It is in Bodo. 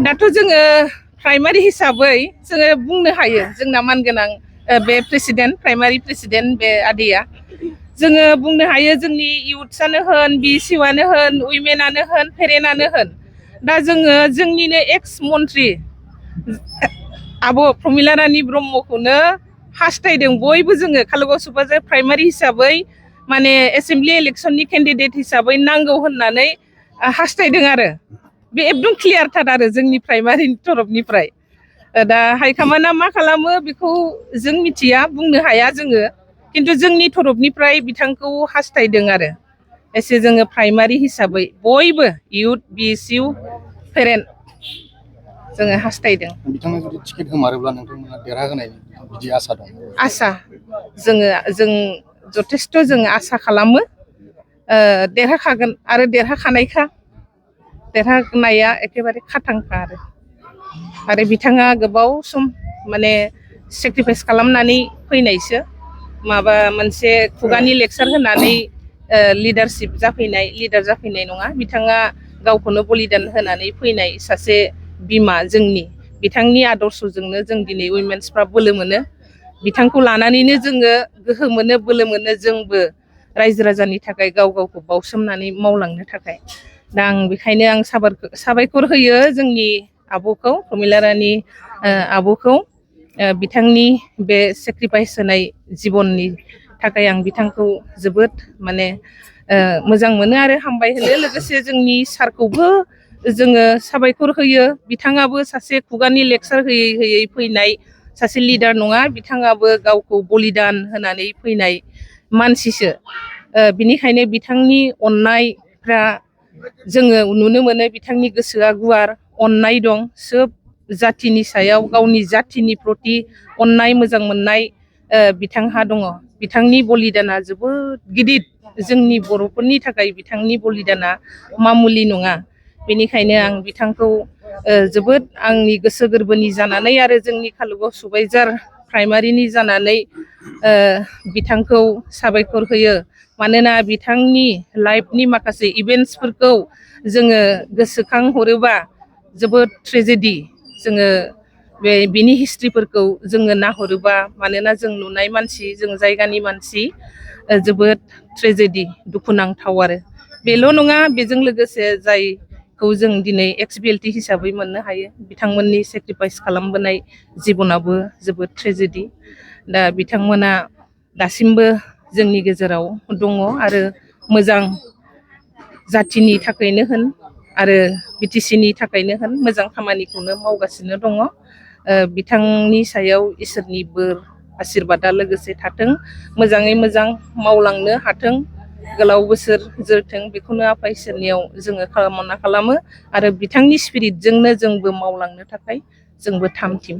दाथ' जोङो प्राइमारि हिसाबै जोङो बुंनो हायो जोंना मानगोनां बे प्रेसिडेन्ट प्राइमारि प्रेसिडेन्ट बे आदैया जोङो बुंनो हायो जोंनि इउथ्सआनो होन बिसिआनो होन उइमेनानो होन पेरेन्टआनो होन दा जोङो जोंनिनो एक्स मन्त्रि आब' प्रमिला रानी ब्रह्मखौनो हास्थायदों बयबो जोङो कालुगाव सुबाजार प्राइमारि हिसाबै माने एसेम्बलि इलेक्सननि केन्डिडेट हिसाबै नांगौ होननानै हास्थायदों आरो बे एकदम क्लियारथार आरो जोंनि प्राइमारि तरफनिफ्राय दा हाइकामान्डआ मा खालामो बेखौ जों मिथिया बुंनो हाया जोङो खिन्थु जोंनि तरफनिफ्राय बिथांखौ हास्थायदों आरो एसे जोङो प्राइमारि हिसाबै बयबो इउथ बिएसइउ पेरेन्ट जोङो हास्थायदों बिथांनो जुदि टिकेट होमारोब्ला नोंथांमोना देरहाहोनाय बिदि आसा दं आसा जों जथेस्थ' जोङो आसा खालामो देरहाखागोन आरो देरहाखानायखा देरहानाया एखेबारे खाथांखा आरो बिथाङा गोबाव सम माने सेक्रिफाइस खालामनानै फैनायसो माबा मोनसे खुगानि लेक्सार होनानै लिडारशिप जाफैनाय लिडार जाफैनाय नङा बिथाङा गावखौनो बलिदान होनानै फैनाय सासे बिमा जोंनि बिथांनि आदर्शजोंनो जों दिनै उइमेन्सफ्रा बोलो मोनो बिथांखौ लानानैनो जोङो गोहो मोनो बोलो मोनो जोंबो रायजो राजानि थाखाय गाव गावखौ बावसोमनानै मावलांनो थाखाय दा आं बेखायनो आं साबायखर होयो जोंनि आब'खौ प्रमिला रानी आब'खौ बिथांनि बे सेक्रिफाइस होनाय जिबननि थाखाय आं बिथांखौ जोबोद माने मोजां मोनो आरो हामबाय होनो लोगोसे जोंनि सारखौबो जोङो साबायखर होयो बिथाङाबो सासे खुगानि लेक्सार होयै होयै फैनाय सासे लिडार नङा बिथाङाबो गावखौ बलिदान होनानै फैनाय मानसिसो बिनिखायनो बिथांनि अननायफ्रा जोङो नुनो मोनो बिथांनि गोसोआ गुवार अननाय दं सोब जाथिनि सायाव गावनि जाथिनि प्रति अननाय मोजां मोननाय बिथांहा दङ बिथांनि बलिदाना जोबोद गिदिर जोंनि बर'फोरनि थाखाय बिथांनि बलिदाना मामुलि नङा बेनिखायनो आं बिथांखौ जोबोद आंनि गोसो गोरबोनि जानानै आरो जोंनि कालुगाव सुबाइजार प्राइमारिनि जानानै बिथांखौ साबायखर होयो मानोना बिथांनि लाइफनि माखासे इभेन्टसफोरखौ जोङो गोसोखांहरोबा जोबोद ट्रेजेडि जोङो बिनि हिस्ट्रिफोरखौ जोङो नाहरोबा मानोना जों नुनाय मानसि जों जायगानि मानसि जोबोद ट्रेजेडि दुखुनांथाव आरो बेल' नङा बेजों लोगोसे जायखौ जों दिनै एक्स बिएलटि हिसाबै मोननो हायो बिथांमोननि सेक्रिफाइस खालामबोनाय जिबनाबो जोबोद ट्रेजेडि दा बिथांमोना दासिमबो जोंनि गेजेराव दङ आरो मोजां जाथिनि थाखायनो होन आरो बिटिसिनि थाखायनो होन मोजां खामानिखौनो मावगासिनो दङ बिथांनि सायाव इसोरनि बोर आशीर्बादा लोगोसे थाथों मोजाङै मोजां मावलांनो हाथों गोलाव बोसोर जोरथों बेखौनो आफा इसोरनियाव जोङो कामना खालामो आरो बिथांनि स्पिरिटजोंनो जोंबो मावलांनो थाखाय जोंबो थाम थिम